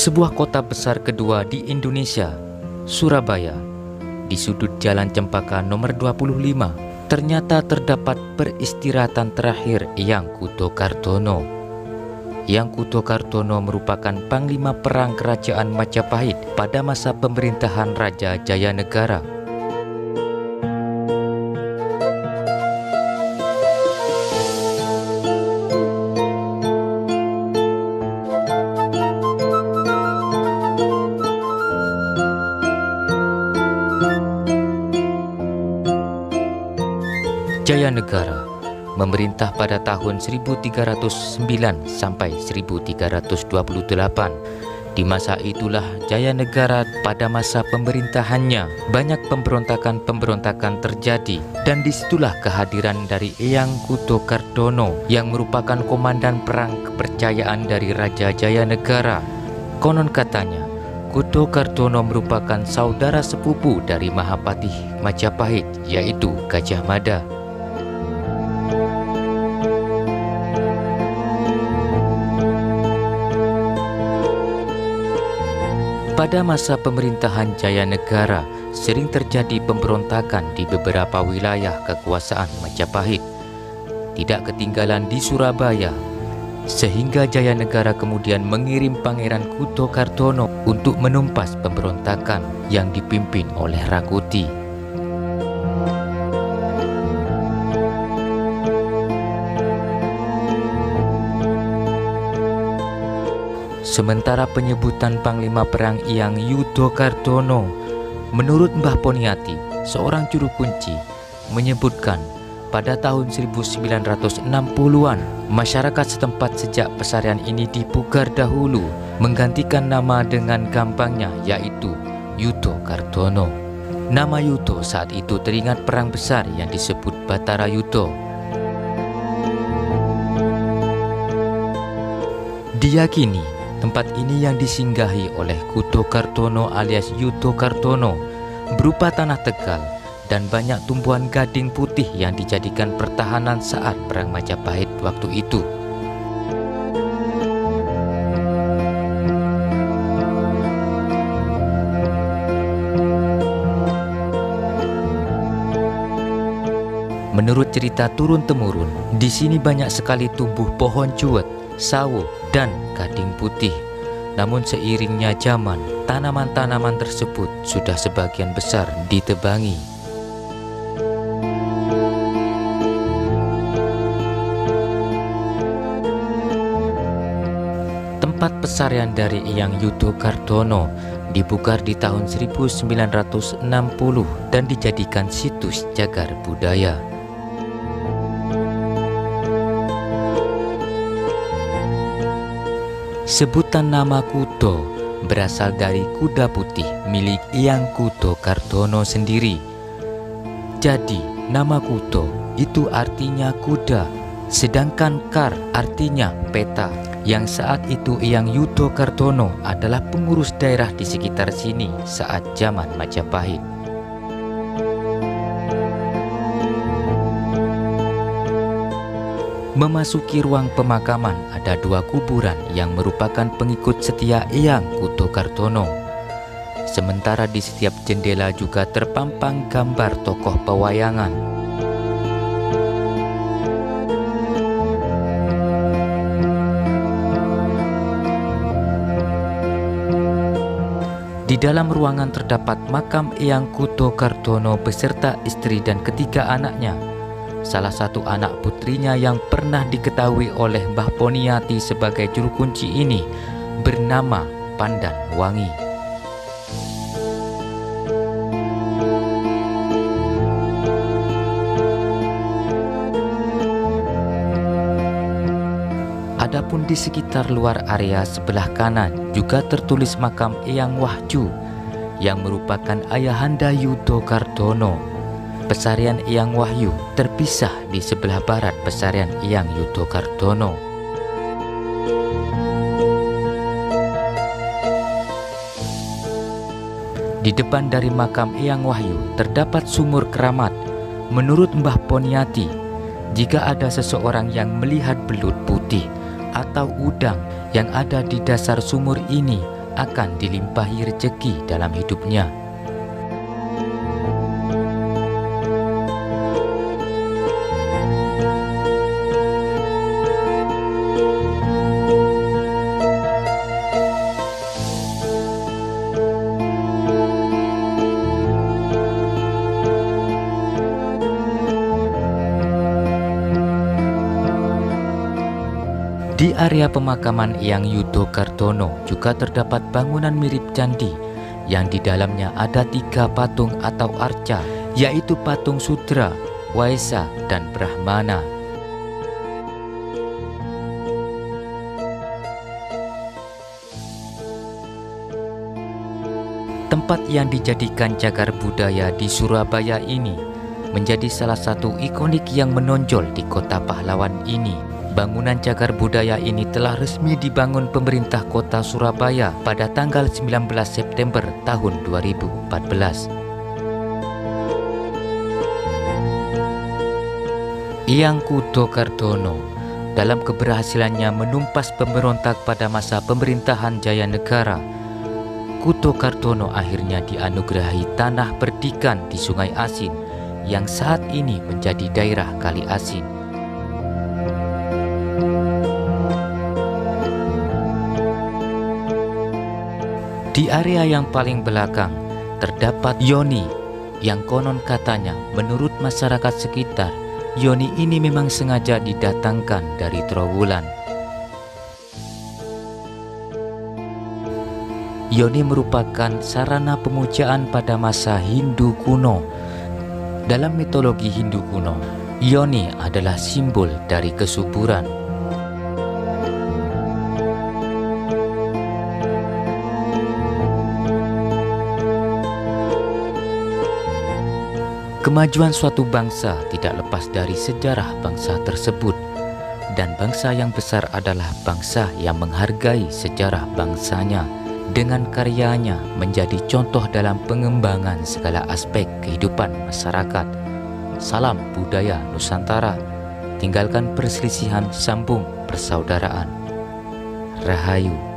Sebuah kota besar kedua di Indonesia, Surabaya, di sudut Jalan Cempaka nomor 25, ternyata terdapat peristirahatan terakhir Eyang Kuto Kartono. Eyang Kuto Kartono merupakan panglima perang kerajaan Majapahit pada masa pemerintahan Raja Jayanegara. Jayanegara memerintah pada tahun 1309 sampai 1328. Di masa itulah Jayanegara pada masa pemerintahannya banyak pemberontakan-pemberontakan terjadi, dan disitulah kehadiran dari Eyang Kuto Kartono yang merupakan komandan perang kepercayaan dari Raja Jayanegara. Konon katanya Kuto Kartono merupakan saudara sepupu dari Mahapatih Majapahit, yaitu Gajah Mada. Pada masa pemerintahan Jayanegara, sering terjadi pemberontakan di beberapa wilayah kekuasaan Majapahit. Tidak ketinggalan di Surabaya, sehingga Jayanegara kemudian mengirim Pangeran Kuto Kartono untuk menumpas pemberontakan yang dipimpin oleh Rakuti. Sementara penyebutan Panglima Perang Eyang Yudo Kartono, menurut Mbah Poniati, seorang juru kunci, menyebutkan pada tahun 1960-an, masyarakat setempat sejak pesarian ini dipugar dahulu menggantikan nama dengan gampangnya, yaitu Yudo Kartono. Nama Yudo saat itu teringat perang besar yang disebut Batara Yudo. Diyakini tempat ini yang disinggahi oleh Kuto Kartono alias Yudo Kartono berupa tanah tegal dan banyak tumbuhan gading putih yang dijadikan pertahanan saat perang Majapahit waktu itu. Menurut cerita turun-temurun, di sini banyak sekali tumbuh pohon cuet, sawo, dan gading putih. Namun seiringnya zaman, tanaman-tanaman tersebut sudah sebagian besar ditebangi. Tempat pesarian dari Eyang Yudo Kartono dipugar di tahun 1960 dan dijadikan situs cagar budaya. Sebutan nama Kuto berasal dari kuda putih milik Eyang Kuto Kartono sendiri. Jadi nama Kuto itu artinya kuda, sedangkan Kar artinya peta, yang saat itu Eyang Yudo Kartono adalah pengurus daerah di sekitar sini saat zaman Majapahit. Memasuki ruang pemakaman ada dua kuburan yang merupakan pengikut setia Eyang Kuto Kartono. Sementara di setiap jendela juga terpampang gambar tokoh pewayangan. Di dalam ruangan terdapat makam Eyang Kuto Kartono beserta istri dan ketiga anaknya. Salah satu anak putrinya yang pernah diketahui oleh Mbah Poniati sebagai juru kunci ini bernama Pandan Wangi. Adapun di sekitar luar area sebelah kanan juga tertulis makam Eyang Wahju yang merupakan ayahanda Yudo Kartono. Pesarian Eyang Wahyu terpisah di sebelah barat pesarian Eyang Yudo Kartono. Di depan dari makam Eyang Wahyu terdapat sumur keramat. Menurut Mbah Poniati, jika ada seseorang yang melihat belut putih atau udang yang ada di dasar sumur ini, akan dilimpahi rezeki dalam hidupnya. Di area pemakaman Eyang Yudo Kardono juga terdapat bangunan mirip candi yang di dalamnya ada 3 patung atau arca, yaitu patung Sudra, Waesa, dan Brahmana. Tempat yang dijadikan cagar budaya di Surabaya ini menjadi salah satu ikonik yang menonjol di kota pahlawan ini. Bangunan cagar budaya ini telah resmi dibangun pemerintah kota Surabaya pada tanggal 19 September tahun 2014. Eyang Kuto Kardono dalam keberhasilannya menumpas pemberontak pada masa pemerintahan Jaya Negara, Kuto Kardono akhirnya dianugerahi tanah perdikan di Sungai Asin yang saat ini menjadi daerah Kali Asin. Di area yang paling belakang terdapat yoni yang konon katanya menurut masyarakat sekitar, yoni ini memang sengaja didatangkan dari Trowulan. Yoni merupakan sarana pemujaan pada masa Hindu kuno. Dalam mitologi Hindu kuno, yoni adalah simbol dari kesuburan. Kemajuan suatu bangsa tidak lepas dari sejarah bangsa tersebut, dan bangsa yang besar adalah bangsa yang menghargai sejarah bangsanya, dengan karyanya menjadi contoh dalam pengembangan segala aspek kehidupan masyarakat. Salam budaya Nusantara, tinggalkan perselisihan, sambung persaudaraan. Rahayu.